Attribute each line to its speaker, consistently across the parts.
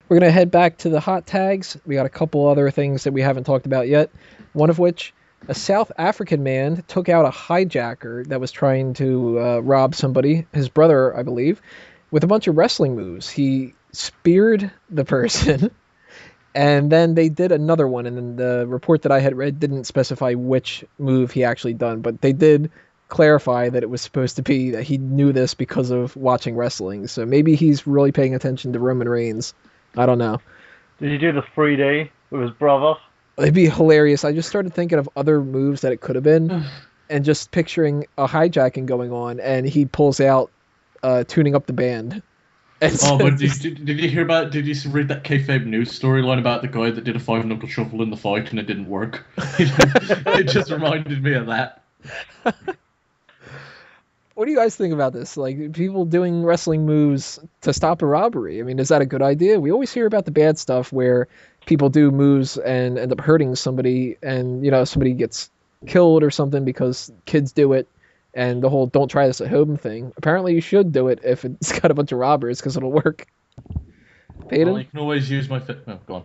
Speaker 1: We're going to head back to the hot tags. We got a couple other things that we haven't talked about yet. One of which, a South African man took out a hijacker that was trying to rob somebody, his brother, I believe, with a bunch of wrestling moves. He speared the person, and then they did another one, and then the report that I had read didn't specify which move he actually done, but they did clarify that it was supposed to be that he knew this because of watching wrestling. So maybe he's really paying attention to Roman Reigns. I don't know.
Speaker 2: Did he do the 3D with his brother?
Speaker 1: It'd be hilarious. I just started thinking of other moves that it could have been, and just picturing a hijacking going on, and he pulls out tuning up the band.
Speaker 3: Oh, but did you hear about? Did you read that kayfabe news storyline about the guy that did a five knuckle shuffle in the fight and it didn't work? It just reminded me of that.
Speaker 1: What do you guys think about this? Like, people doing wrestling moves to stop a robbery. I mean, is that a good idea? We always hear about the bad stuff where people do moves and end up hurting somebody, and somebody gets killed or something because kids do it, and the whole "don't try this at home" thing. Apparently, you should do it if it's got a bunch of robbers because it'll work. Peyton?
Speaker 3: Well, you can always use my fit. Oh, go on.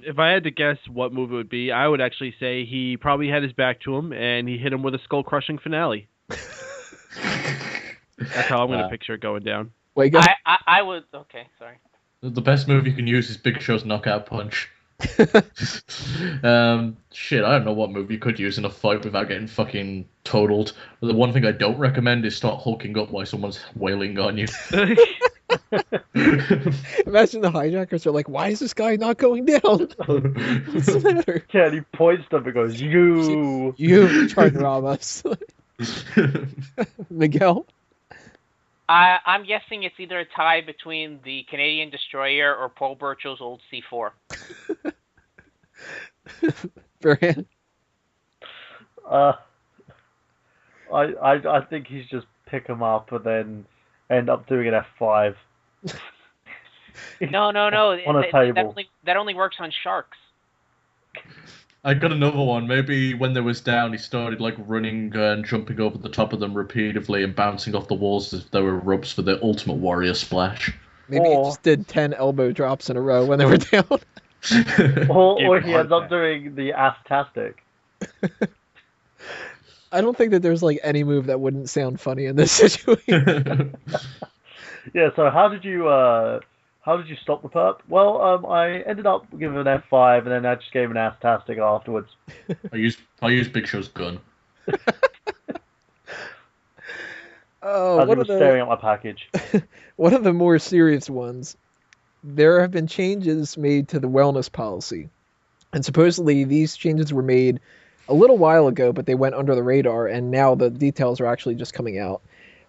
Speaker 4: If I had to guess what move it would be, I would actually say he probably had his back to him and he hit him with a skull-crushing finale. That's how I'm going to picture it going down.
Speaker 1: Wait, go.
Speaker 5: I would. Okay, sorry.
Speaker 3: The best move you can use is Big Show's knockout punch. Shit, I don't know what move you could use in a fight without getting fucking totaled. But the one thing I don't recommend is start hulking up while someone's wailing on you.
Speaker 1: Imagine the hijackers are like, "Why is this guy not going down? What's the matter?"
Speaker 2: Yeah, and he points to them and goes,
Speaker 1: You tried to rob us." Miguel?
Speaker 5: I'm guessing it's either a tie between the Canadian Destroyer or Paul Burchill's old C4.
Speaker 1: Brian?
Speaker 2: I think he's just pick him up and then end up doing an F5.
Speaker 5: No.
Speaker 2: On a table.
Speaker 5: That only works on sharks.
Speaker 3: I got another one. Maybe when they was down, he started like running and jumping over the top of them repeatedly and bouncing off the walls as if they were ropes for the Ultimate Warrior splash.
Speaker 1: Maybe he just did 10 elbow drops in a row when they were down.
Speaker 2: or he ends up doing the ass-tastic.
Speaker 1: I don't think that there's like any move that wouldn't sound funny in this situation.
Speaker 2: Yeah, so how did you stop the perp? Well, I ended up giving an F5 and then I just gave an ass-tastic afterwards.
Speaker 3: I used Big Show's gun.
Speaker 1: Oh,
Speaker 2: as he was staring at my package.
Speaker 1: One of the more serious ones, there have been changes made to the wellness policy. And supposedly these changes were made a little while ago, but they went under the radar, and now the details are actually just coming out.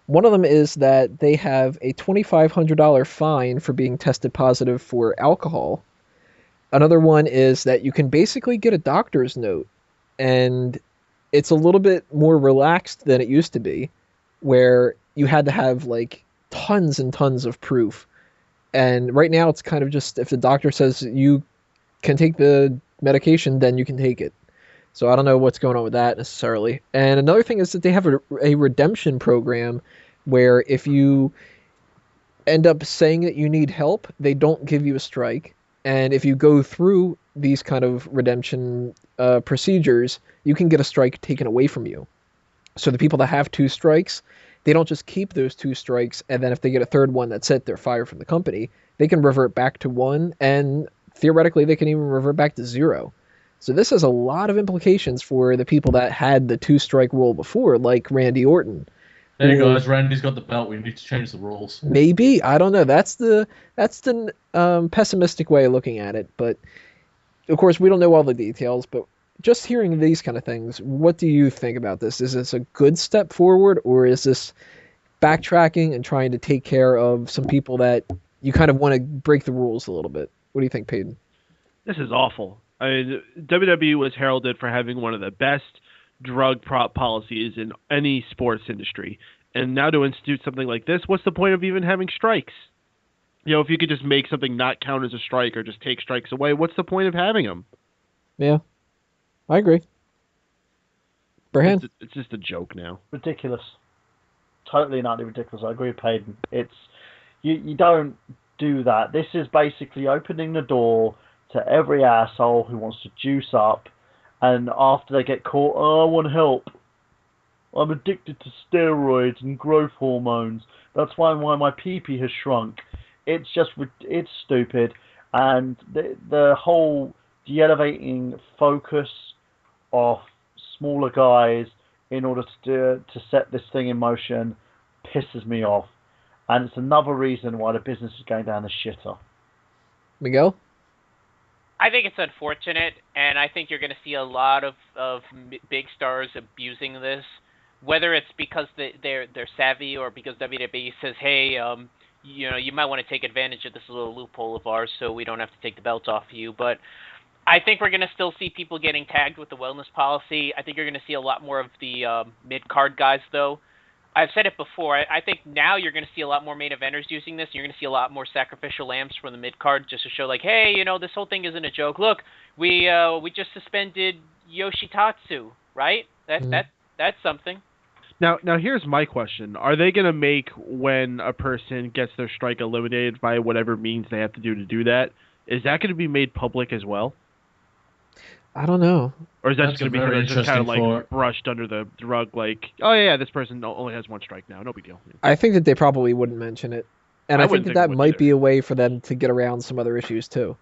Speaker 1: One of them is that they have a $2,500 fine for being tested positive for alcohol. Another one is that you can basically get a doctor's note, and it's a little bit more relaxed than it used to be, where you had to have like tons and tons of proof. And right now it's kind of just, if the doctor says you can take the medication, then you can take it. So I don't know what's going on with that necessarily. And another thing is that they have a redemption program where if you end up saying that you need help, they don't give you a strike. And if you go through these kind of redemption procedures, you can get a strike taken away from you. So the people that have 2 strikes, they don't just keep those 2 strikes, and then if they get a third one, that's it, they're fired from the company. They can revert back to 1, and theoretically they can even revert back to 0. So this has a lot of implications for the people that had the 2-strike rule before, like Randy Orton.
Speaker 3: There you go, Randy's got the belt. We need to change the rules.
Speaker 1: Maybe, I don't know. That's the pessimistic way of looking at it. But of course, we don't know all the details. But just hearing these kind of things, what do you think about this? Is this a good step forward, or is this backtracking and trying to take care of some people that you kind of want to break the rules a little bit? What do you think, Peyton?
Speaker 4: This is awful. I mean, WWE was heralded for having one of the best drug prop policies in any sports industry. And now to institute something like this, what's the point of even having strikes? You know, if you could just make something not count as a strike or just take strikes away, what's the point of having them?
Speaker 1: Yeah, I agree. Brian?
Speaker 4: It's just a joke now.
Speaker 2: Ridiculous. Totally and utterly ridiculous. I agree with Payton. It's you don't do that. This is basically opening the door to every asshole who wants to juice up, and after they get caught, oh, I want help. I'm addicted to steroids and growth hormones. That's why my pee-pee has shrunk. It's stupid, and the whole de-elevating focus of smaller guys in order to set this thing in motion pisses me off, and it's another reason why the business is going down the shitter.
Speaker 1: Miguel?
Speaker 5: I think it's unfortunate, and I think you're going to see a lot of big stars abusing this, whether it's because they're savvy or because WWE says, hey, you might want to take advantage of this little loophole of ours so we don't have to take the belt off of you. But I think we're going to still see people getting tagged with the wellness policy. I think you're going to see a lot more of the mid-card guys, though. I've said it before. I think now you're going to see a lot more main eventers using this. You're going to see a lot more sacrificial lambs from the mid-card just to show, like, hey, this whole thing isn't a joke. Look, we just suspended Yoshitatsu, right? That's something.
Speaker 4: Now here's my question. Are they going to make when a person gets their strike eliminated by whatever means they have to do that? Is that going to be made public as well?
Speaker 1: I don't know.
Speaker 4: Or is that
Speaker 3: That's
Speaker 4: just going to
Speaker 3: a
Speaker 4: be
Speaker 3: very
Speaker 4: just kind of
Speaker 3: interesting
Speaker 4: like brushed under the rug, like, oh yeah, this person only has one strike now, no big deal.
Speaker 1: I think that they probably wouldn't mention it. And I think
Speaker 4: wouldn't
Speaker 1: that
Speaker 4: think they would
Speaker 1: might
Speaker 4: either.
Speaker 1: be a way for them to get around some other issues too.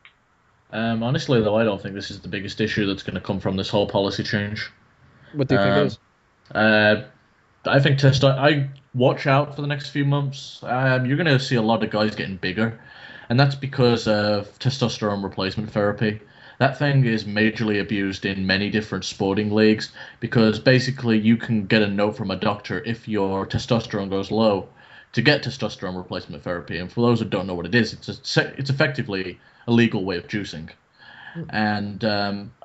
Speaker 3: Honestly, though, I don't think this is the biggest issue that's going to come from this whole policy change.
Speaker 1: What do you think it is?
Speaker 3: I think I watch out for the next few months. You're going to see a lot of guys getting bigger, and that's because of testosterone replacement therapy. That thing is majorly abused in many different sporting leagues because basically you can get a note from a doctor if your testosterone goes low to get testosterone replacement therapy. And for those who don't know what it is, it's effectively a legal way of juicing. And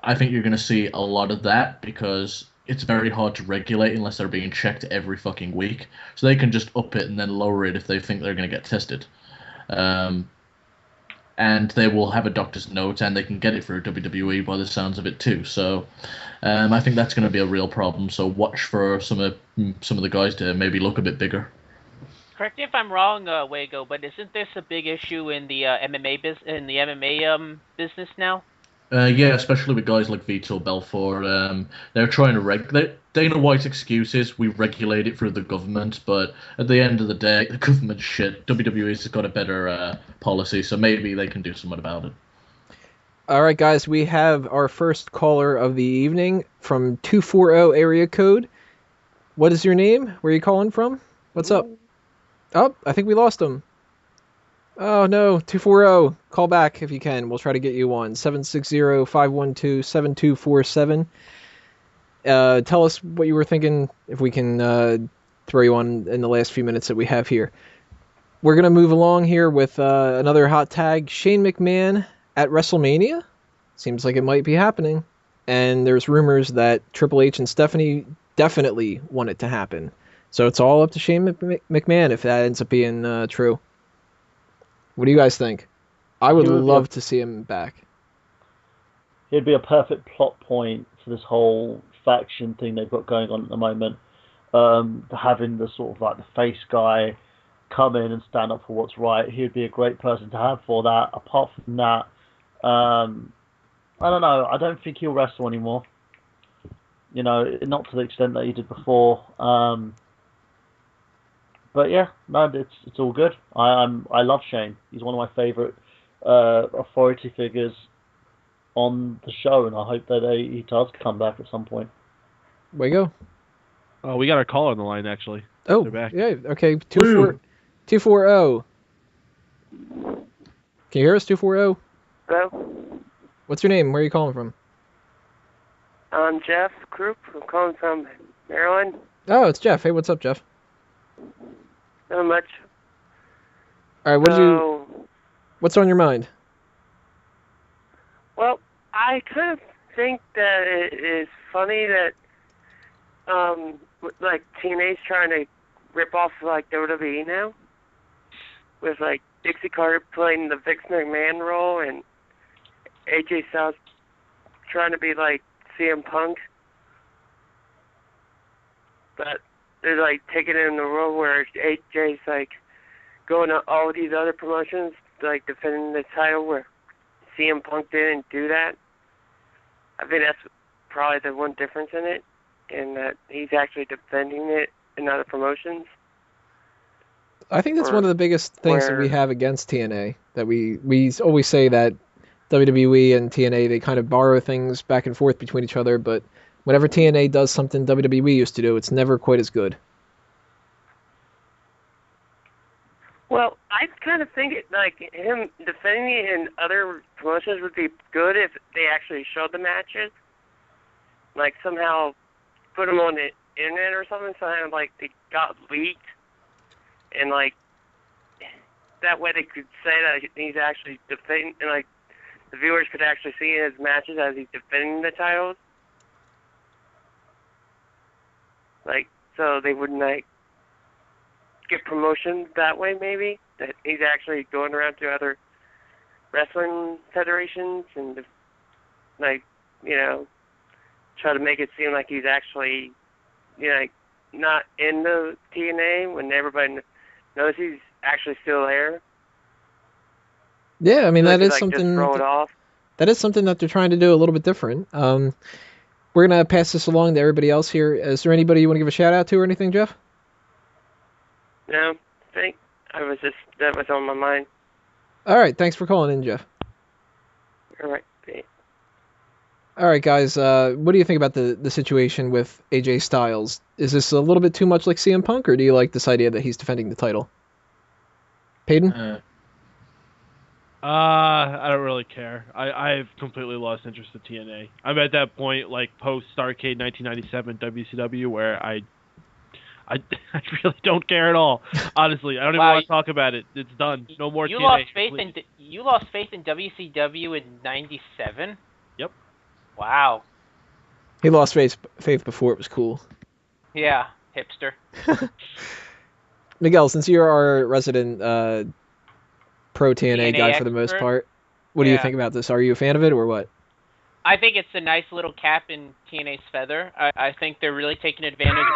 Speaker 3: I think you're going to see a lot of that because it's very hard to regulate unless they're being checked every fucking week. So they can just up it and then lower it if they think they're going to get tested. And they will have a doctor's note, and they can get it through WWE by the sounds of it too. So, I think that's going to be a real problem. So watch for some of the guys to maybe look a bit bigger.
Speaker 5: Correct me if I'm wrong, Wago, but isn't this a big issue in the MMA business now?
Speaker 3: Yeah, especially with guys like Vito Belfort. They're trying to regulate. Dana White's excuse is we regulate it through the government, but at the end of the day, the government's shit. WWE's got a better policy, so maybe they can do something about it.
Speaker 1: All right, guys, we have our first caller of the evening from 240 area code. What is your name? Where are you calling from? What's up? Oh, I think we lost him. Oh, no, 240. Call back if you can. We'll try to get you on 760-512-7247. Tell us what you were thinking, if we can throw you on in the last few minutes that we have here. We're going to move along here with another hot tag. Shane McMahon at WrestleMania? Seems like it might be happening. And there's rumors that Triple H and Stephanie definitely want it to happen. So it's all up to Shane McMahon if that ends up being true. What do you guys think? I would love to see him back.
Speaker 2: It'd be a perfect plot point for this whole faction thing they've got going on at the moment. Having the sort of like the face guy come in and stand up for what's right. He'd be a great person to have for that. Apart from that, I don't know. I don't think he'll wrestle anymore. Not to the extent that he did before. But yeah, no, it's all good. I love Shane. He's one of my favorite authority figures on the show, and I hope that he does come back at some point.
Speaker 1: Way go.
Speaker 4: Oh, we got our caller on the line actually.
Speaker 1: Oh,
Speaker 4: they're back.
Speaker 1: Yeah. Okay. 240. Can you hear us? 240.
Speaker 6: Hello,
Speaker 1: What's your name? Where are you calling from?
Speaker 6: I'm Jeff Krupp. I'm calling from Maryland.
Speaker 1: Oh, it's Jeff. Hey, what's up, Jeff?
Speaker 6: Not much.
Speaker 1: All right. What's on your mind?
Speaker 6: Well, I kind of think that it is funny that like TNA's trying to rip off like WWE now, with like Dixie Carter playing the Vince McMahon role and AJ Styles trying to be like CM Punk, but they're like taking it in the role where AJ's like going to all these other promotions like defending the title where CM Punk didn't do that. I think that's probably the one difference in it, in that he's actually defending it in other promotions.
Speaker 1: I think that's one of the biggest things that we have against TNA. That we always say that WWE and TNA, they kind of borrow things back and forth between each other, but whenever TNA does something WWE used to do, it's never quite as good.
Speaker 6: Well, I kind of think it, like, him defending it in other promotions would be good if they actually showed the matches. Like, somehow put them on the internet or something, so like, they got leaked. And, like, that way they could say that he's actually defending, and, like, the viewers could actually see his matches as he's defending the titles. Like, so they wouldn't, like, get promotion that way, maybe, that he's actually going around to other wrestling federations and, like, you know, try to make it seem like he's actually, you know, like, not in the TNA when everybody knows he's actually still there.
Speaker 1: Yeah, I mean,
Speaker 6: So
Speaker 1: that
Speaker 6: they
Speaker 1: is
Speaker 6: could, like,
Speaker 1: something.
Speaker 6: just throw it off.
Speaker 1: That is something that they're trying to do a little bit different. We're gonna pass this along to everybody else here. Is there anybody you want to give a shout out to or anything, Jeff?
Speaker 6: No, I think that was on my mind.
Speaker 1: All right, thanks for calling in, Jeff.
Speaker 6: All right.
Speaker 1: All right, guys. What do you think about the situation with AJ Styles? Is this a little bit too much like CM Punk, or do you like this idea that he's defending the title? Peyton?
Speaker 4: I don't really care. I've completely lost interest in TNA. I'm at that point, like post Starrcade 1997 WCW, where I really don't care at all. Honestly, I don't even want to talk about it. It's done. No more TNA.
Speaker 5: You lost faith in WCW in '97.
Speaker 4: Yep.
Speaker 5: Wow.
Speaker 1: He lost faith before it was cool.
Speaker 5: Yeah, hipster.
Speaker 1: Miguel, since you're our resident pro TNA guy for the most part, what do you think about this? Are you a fan of it or what?
Speaker 5: I think it's a nice little cap in TNA's feather. I think they're really taking advantage.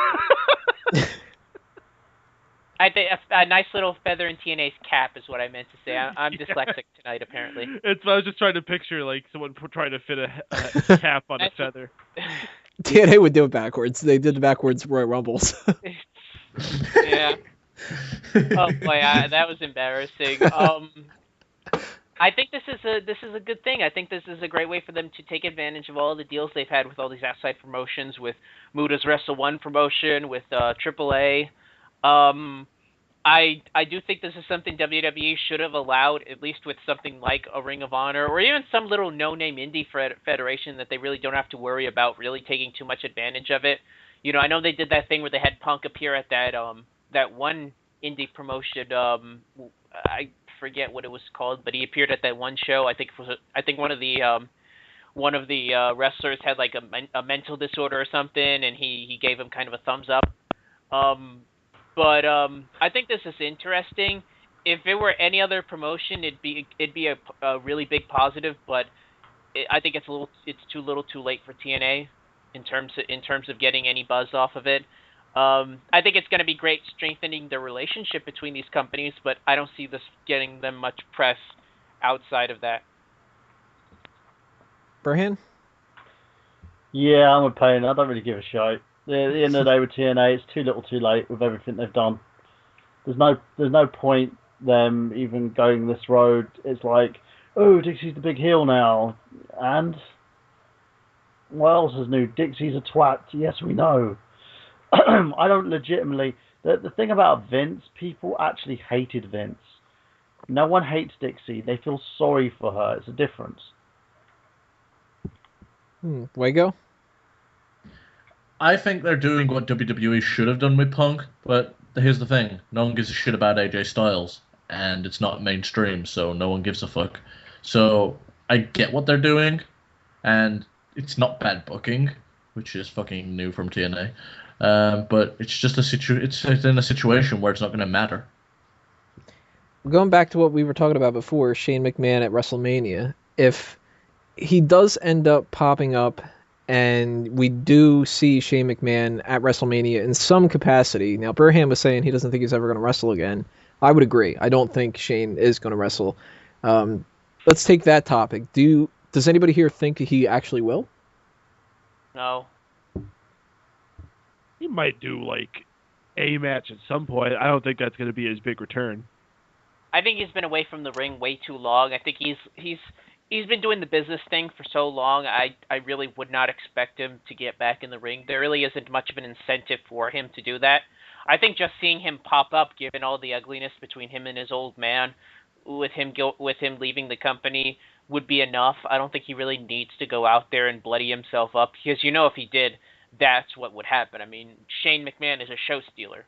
Speaker 5: I think a nice little feather in TNA's cap is what I meant to say. I'm dyslexic tonight, apparently.
Speaker 4: I was just trying to picture like someone trying to fit a cap on a feather.
Speaker 1: TNA would do it backwards. They did the backwards Royal Rumbles.
Speaker 5: Yeah. Oh boy, that was embarrassing. I think this is a good thing. I think this is a great way for them to take advantage of all the deals they've had with all these outside promotions, with Muda's Wrestle One promotion, with AAA. I do think this is something WWE should have allowed, at least with something like a Ring of Honor, or even some little no-name indie federation that they really don't have to worry about really taking too much advantage of it. You know, I know they did that thing where they had Punk appear at that one indie promotion. I forget what it was called, but he appeared at that one show. I think one of the wrestlers had like a mental disorder or something, and he gave him kind of a thumbs up. But I think this is interesting. If it were any other promotion, it'd be a really big positive. But I think it's too little, too late for TNA in terms of getting any buzz off of it. I think it's going to be great strengthening the relationship between these companies, but I don't see this getting them much press outside of that.
Speaker 1: Burhan?
Speaker 2: Yeah, I'm a pain. I don't really give a shit. At the end of the day with TNA, it's too little too late with everything they've done. There's no point them even going this road. It's like, oh, Dixie's the big heel now. And what else is new? Dixie's a twat. Yes, we know. I don't legitimately... The thing about Vince, people actually hated Vince. No one hates Dixie. They feel sorry for her. It's a difference.
Speaker 1: Wago?
Speaker 3: I think they're doing what WWE should have done with Punk, but here's the thing. No one gives a shit about AJ Styles, and it's not mainstream, so no one gives a fuck. So I get what they're doing, and it's not bad booking, which is fucking new from TNA. But it's just it's in a situation where it's not going to matter.
Speaker 1: Going back to what we were talking about before, Shane McMahon at WrestleMania, if he does end up popping up and we do see Shane McMahon at WrestleMania in some capacity. Now, Burhan was saying he doesn't think he's ever going to wrestle again. I would agree. I don't think Shane is going to wrestle. Let's take that topic. Does anybody here think he actually will?
Speaker 5: No.
Speaker 4: He might do like a match at some point. I don't think that's going to be his big return.
Speaker 5: I think he's been away from the ring way too long. I think he's been doing the business thing for so long. I really would not expect him to get back in the ring. There really isn't much of an incentive for him to do that. I think just seeing him pop up, given all the ugliness between him and his old man, with him leaving the company, would be enough. I don't think he really needs to go out there and bloody himself up, because if he did, that's what would happen. I mean, Shane McMahon is a show stealer.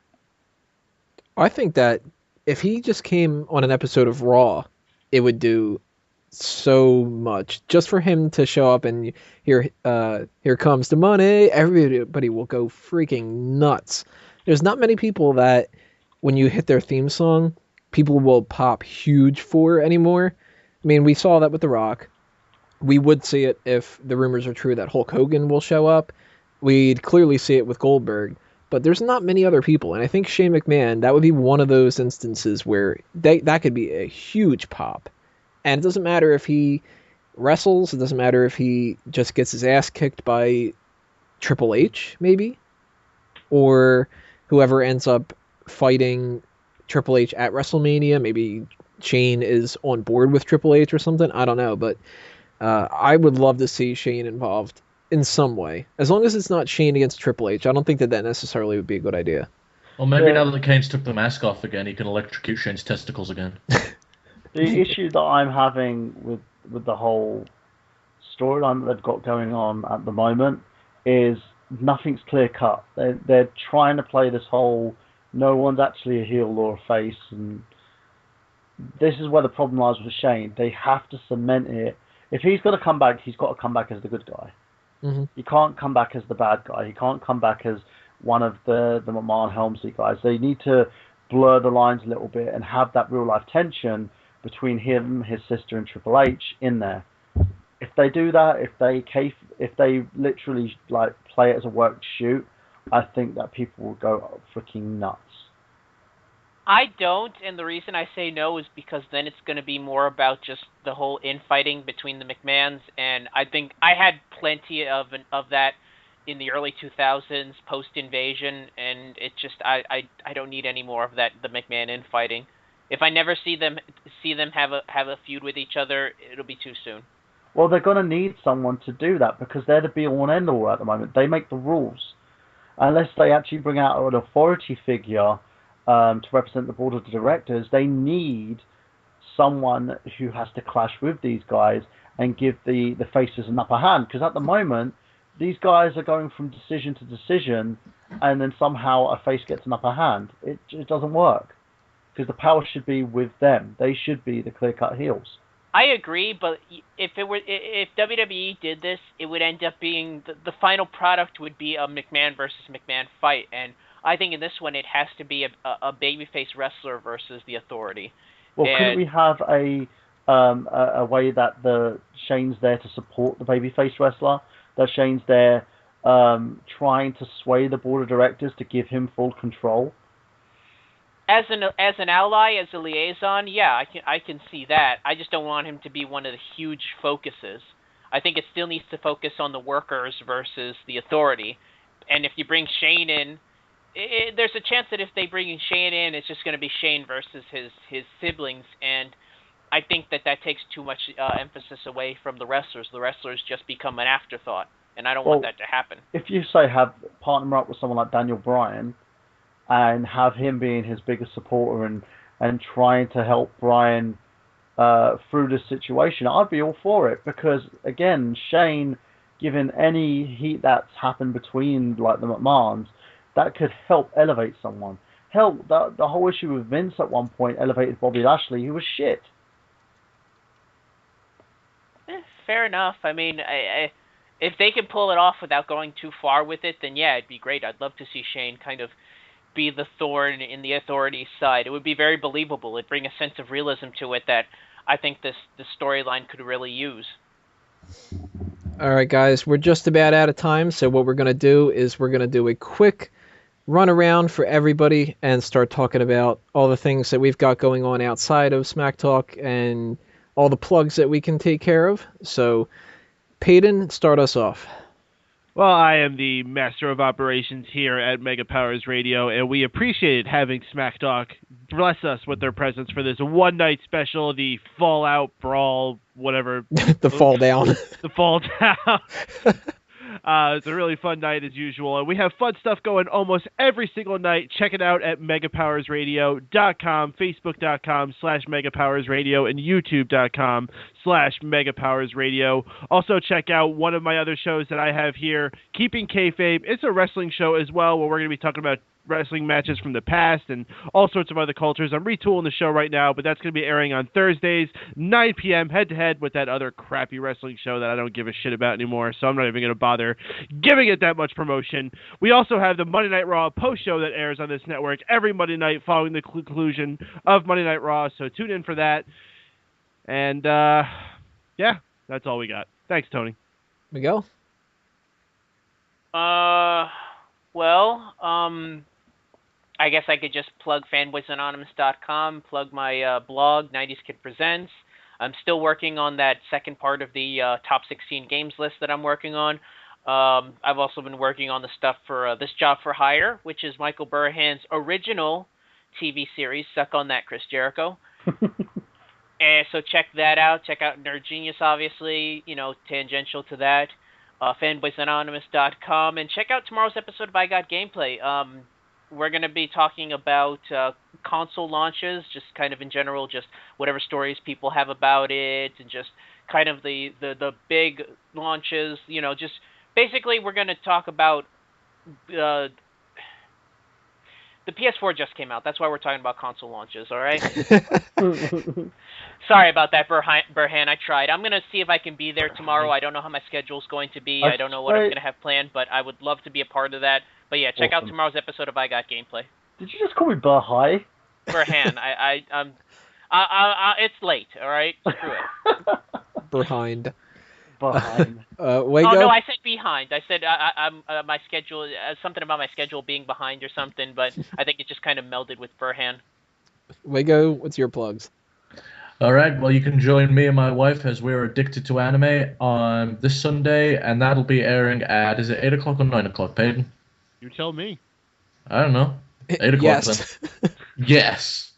Speaker 1: I think that if he just came on an episode of Raw, it would do so much. Just for him to show up and here comes the money, everybody will go freaking nuts. There's not many people that when you hit their theme song, people will pop huge for anymore. I mean, we saw that with The Rock. We would see it if the rumors are true that Hulk Hogan will show up. We'd clearly see it with Goldberg. But there's not many other people, and I think Shane McMahon, that would be one of those instances where that could be a huge pop. And it doesn't matter if he wrestles, it doesn't matter if he just gets his ass kicked by Triple H, maybe, or whoever ends up fighting Triple H at WrestleMania. Maybe Shane is on board with Triple H or something. I don't know, but I would love to see Shane involved in some way. As long as it's not Shane against Triple H, I don't think that necessarily would be a good idea.
Speaker 3: Or maybe now that Kane's took the mask off again, he can electrocute Shane's testicles again.
Speaker 2: The issue that I'm having with the whole storyline that they've got going on at the moment is nothing's clear cut. They're trying to play this whole no one's actually a heel or a face, and this is where the problem lies with Shane. They have to cement it. If he's got to come back, he's got to come back as the good guy.
Speaker 1: Mm-hmm.
Speaker 2: He can't come back as the bad guy. He can't come back as one of the McMahon Helmsley guys. They need to blur the lines a little bit and have that real life tension between him, his sister, and Triple H in there. If they do that, if they literally like play it as a work shoot, I think that people will go freaking nuts.
Speaker 5: I don't, and the reason I say no is because then it's going to be more about just the whole infighting between the McMahons, and I think I had plenty of that in the early 2000s post-invasion, and it just I don't need any more of that, the McMahon infighting. If I never see them have a feud with each other, it'll be too soon.
Speaker 2: Well, they're going to need someone to do that because they're the be-all and end-all at the moment. They make the rules. Unless they actually bring out an authority figure to represent the board of directors, they need someone who has to clash with these guys and give the faces an upper hand. Because at the moment, these guys are going from decision to decision, and then somehow a face gets an upper hand. It doesn't work. Because the power should be with them. They should be the clear-cut heels.
Speaker 5: I agree, but if WWE did this, it would end up being the final product would be a McMahon versus McMahon fight, and I think in this one it has to be a babyface wrestler versus the Authority.
Speaker 2: Well, couldn't we have a way that the Shane's there to support the babyface wrestler? That Shane's there trying to sway the board of directors to give him full control?
Speaker 5: As an ally, as a liaison, yeah, I can see that. I just don't want him to be one of the huge focuses. I think it still needs to focus on the workers versus the Authority. And if you bring Shane in, there's a chance that if they bring Shane in, it's just going to be Shane versus his siblings. And I think that takes too much emphasis away from the wrestlers. The wrestlers just become an afterthought, and I don't want that to happen.
Speaker 2: If you have partner up with someone like Daniel Bryan, and have him being his biggest supporter and trying to help Bryan through this situation, I'd be all for it. Because, again, Shane, given any heat that's happened between like the McMahons, that could help elevate someone. Hell, the whole issue with Vince at one point elevated Bobby Lashley, who was shit.
Speaker 5: Fair enough. I mean, if they can pull it off without going too far with it, then yeah, it'd be great. I'd love to see Shane kind of be the thorn in the Authority's side. It would be very believable. It'd bring a sense of realism to it that I think this storyline could really use. All
Speaker 1: right, guys, we're just about out of time, so what we're going to do is we're going to do a quick run around for everybody and start talking about all the things that we've got going on outside of Smack Talk and all the plugs that we can take care of. So, Peyton, start us off.
Speaker 4: Well, I am the master of operations here at Mega Powers Radio, and we appreciate having Smack Talk bless us with their presence for this one-night special, the Fallout Brawl, whatever.
Speaker 1: The fall down.
Speaker 4: The Fall Down. It's a really fun night as usual, and we have fun stuff going almost every single night. Check it out at megapowersradio.com, facebook.com/megapowersradio, and youtube.com/megapowersradio. Also check out one of my other shows that I have here, Keeping Kayfabe. It's a wrestling show as well, where we're going to be talking about wrestling matches from the past and all sorts of other cultures. I'm retooling the show right now, but that's going to be airing on Thursdays, 9 p.m. head-to-head with that other crappy wrestling show that I don't give a shit about anymore, so I'm not even going to bother giving it that much promotion. We also have the Monday Night Raw post-show that airs on this network every Monday night following the conclusion of Monday Night Raw, so tune in for that. And, yeah, that's all we got. Thanks, Tony.
Speaker 1: Miguel?
Speaker 5: I guess I could just plug fanboysanonymous.com, plug my blog, 90s Kid Presents. I'm still working on that second part of the top 16 games list that I'm working on. I've also been working on the stuff for This Job for Hire, which is Michael Burhan's original TV series, Suck on That, Chris Jericho. And so check that out. Check out Nerd Genius, obviously, tangential to that. Fanboysanonymous.com. And check out tomorrow's episode of I Got Gameplay. We're going to be talking about console launches, just kind of in general, just whatever stories people have about it, and just kind of the big launches, just basically we're going to talk about the PS4 just came out. That's why we're talking about console launches, all right? Sorry about that, Burhan. I tried. I'm going to see if I can be there tomorrow. I don't know how my schedule's going to be. I don't know what I'm going to have planned, but I would love to be a part of that. But yeah, check out tomorrow's episode of I Got Gameplay.
Speaker 2: Did you just call me Burhai?
Speaker 5: Burhan. It's late, all right? Screw it.
Speaker 1: Behind.
Speaker 2: Behind.
Speaker 1: Wago?
Speaker 5: Oh, no, I said behind. I said I'm my schedule, something about my schedule being behind or something, but I think it just kind of melded with Burhan.
Speaker 1: Wago, what's your plugs?
Speaker 3: All right, well, you can join me and my wife as we're addicted to anime on this Sunday, and that'll be airing at, is it 8 o'clock or 9 o'clock, Peyton?
Speaker 4: You tell me.
Speaker 3: I don't know. 8 o'clock
Speaker 1: Yes.
Speaker 3: then. Yes.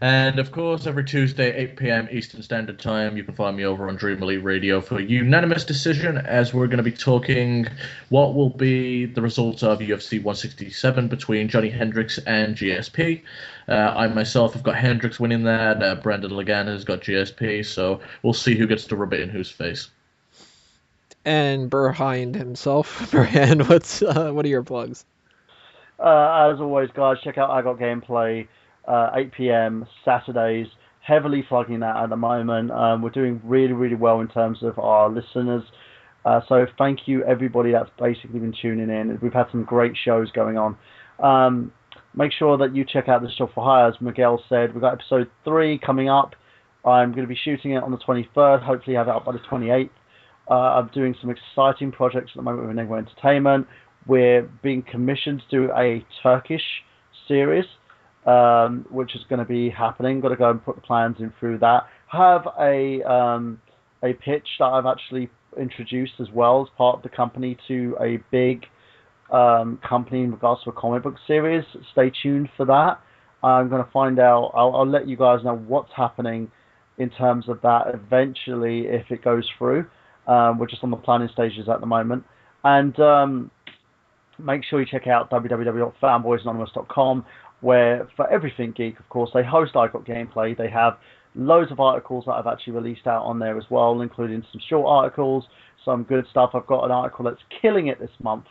Speaker 3: And, of course, every Tuesday, 8 p.m. Eastern Standard Time, you can find me over on Dream Elite Radio for Unanimous Decision, as we're going to be talking what will be the results of UFC 167 between Johnny Hendricks and GSP. I myself have got Hendricks winning that. Brandon Legan has got GSP, so we'll see who gets to rub it in whose face.
Speaker 1: And Behind himself. Burhan, what are your plugs?
Speaker 2: As always, guys, check out I Got Gameplay, 8 p.m. Saturdays. Heavily plugging that at the moment. We're doing really, really well in terms of our listeners. So thank you, everybody that's basically been tuning in. We've had some great shows going on. Make sure that you check out This Job for Hire, as Miguel said. We've got episode 3 coming up. I'm going to be shooting it on the 23rd. Hopefully have it up by the 28th. I'm doing some exciting projects at the moment with Enigma Entertainment. We're being commissioned to do a Turkish series, which is going to be happening. Got to go and put the plans in through that. Have a pitch that I've actually introduced as well as part of the company to a big company in regards to a comic book series. Stay tuned for that. I'm going to find out. I'll let you guys know what's happening in terms of that eventually if it goes through. We're just on the planning stages at the moment. And make sure you check out www.fanboysanonymous.com, where for everything geek, of course, they host I Got Gameplay. They have loads of articles that I've actually released out on there as well, including some short articles, some good stuff. I've got an article that's killing it this month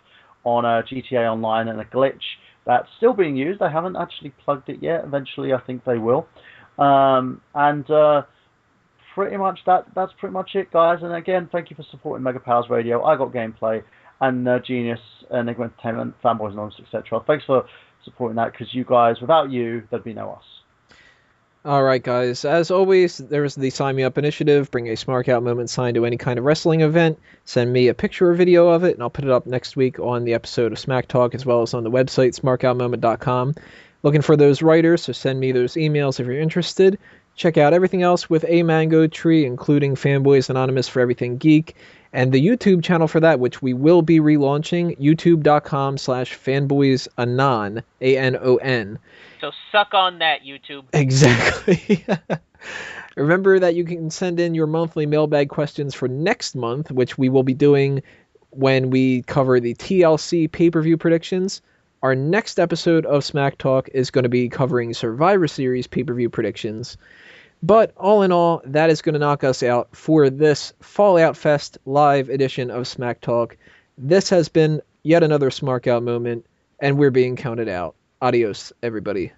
Speaker 2: on GTA Online and a glitch that's still being used. I haven't actually plugged it yet. Eventually, I think they will. Pretty much that's pretty much it, guys. And again, thank you for supporting Mega Powers Radio, I Got Gameplay, and Genius, Enigma Entertainment, Fanboys Anonymous, etc. Thanks for supporting that, because you guys, without you, there'd be no us.
Speaker 1: All right, guys. As always, there's the Sign Me Up initiative. Bring a Smark Out moment sign to any kind of wrestling event. Send me a picture or video of it, and I'll put it up next week on the episode of Smack Talk, as well as on the website, smarkoutmoment.com. Looking for those writers, so send me those emails if you're interested. Check out everything else with A Mango Tree, including Fanboys Anonymous for Everything Geek, and the YouTube channel for that, which we will be relaunching, youtube.com/fanboysanon, A-N-O-N.
Speaker 5: So suck on that, YouTube.
Speaker 1: Exactly. Remember that you can send in your monthly mailbag questions for next month, which we will be doing when we cover the TLC pay-per-view predictions. Our next episode of Smack Talk is going to be covering Survivor Series pay-per-view predictions. But all in all, that is going to knock us out for this Fallout Fest live edition of Smack Talk. This has been yet another Smark Out moment, and we're being counted out. Adios, everybody.